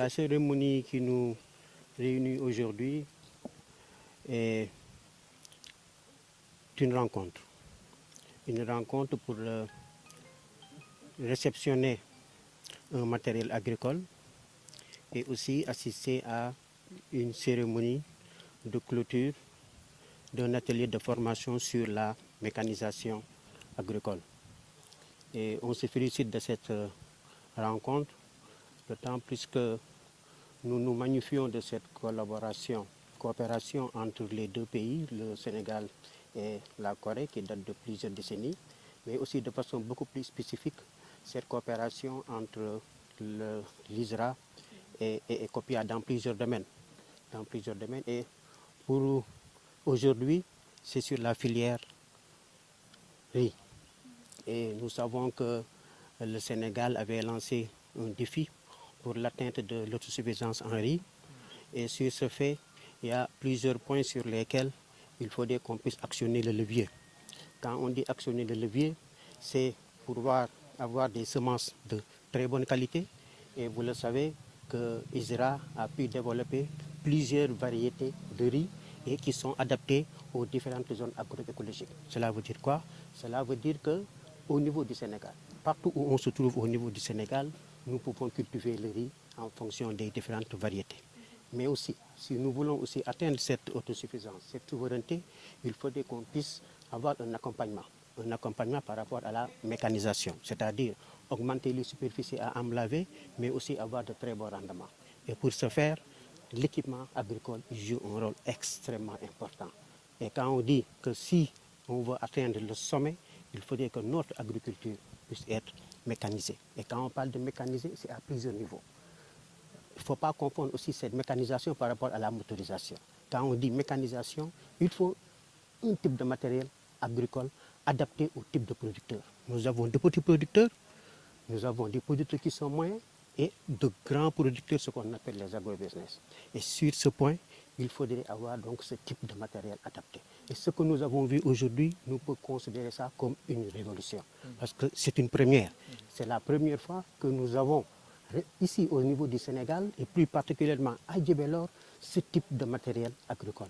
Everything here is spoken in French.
La cérémonie qui nous réunit aujourd'hui est une rencontre. Une rencontre pour réceptionner un matériel agricole et aussi assister à une cérémonie de clôture d'un atelier de formation sur la mécanisation agricole. Et on se félicite de cette rencontre, d'autant plus que nous nous magnifions de cette coopération entre les deux pays, le Sénégal et la Corée, qui date de plusieurs décennies, mais aussi de façon beaucoup plus spécifique, cette coopération entre l'ISRA et Ecopia dans plusieurs domaines. Et pour aujourd'hui, c'est sur la filière riz. Et nous savons que le Sénégal avait lancé un défi pour l'atteinte de l'autosuffisance en riz. Et sur ce fait, il y a plusieurs points sur lesquels il faudrait qu'on puisse actionner le levier. Quand on dit actionner le levier, c'est pour avoir des semences de très bonne qualité. Et vous le savez que ISRA a pu développer plusieurs variétés de riz et qui sont adaptées aux différentes zones agroécologiques. Cela veut dire quoi? Cela veut dire qu'au niveau du Sénégal, partout où on se trouve au niveau du Sénégal, nous pouvons cultiver le riz en fonction des différentes variétés. Mais aussi, si nous voulons aussi atteindre cette autosuffisance, cette souveraineté, il faudrait qu'on puisse avoir un accompagnement par rapport à la mécanisation, c'est-à-dire augmenter les superficies à emblaver, mais aussi avoir de très bons rendements. Et pour ce faire, l'équipement agricole joue un rôle extrêmement important. Et quand on dit que si on veut atteindre le sommet, il faudrait que notre agriculture puisse être mécanisée. Et quand on parle de mécaniser, c'est à plusieurs niveaux. Il ne faut pas confondre aussi cette mécanisation par rapport à la motorisation. Quand on dit mécanisation, il faut un type de matériel agricole adapté au type de producteur. Nous avons de petits producteurs, nous avons des producteurs qui sont moyens et de grands producteurs, ce qu'on appelle les agrobusiness. Et sur ce point, il faudrait avoir donc ce type de matériel adapté. Et ce que nous avons vu aujourd'hui, nous pouvons considérer ça comme une révolution. Parce que c'est une première. C'est la première fois que nous avons ici au niveau du Sénégal et plus particulièrement à Djebelor, ce type de matériel agricole.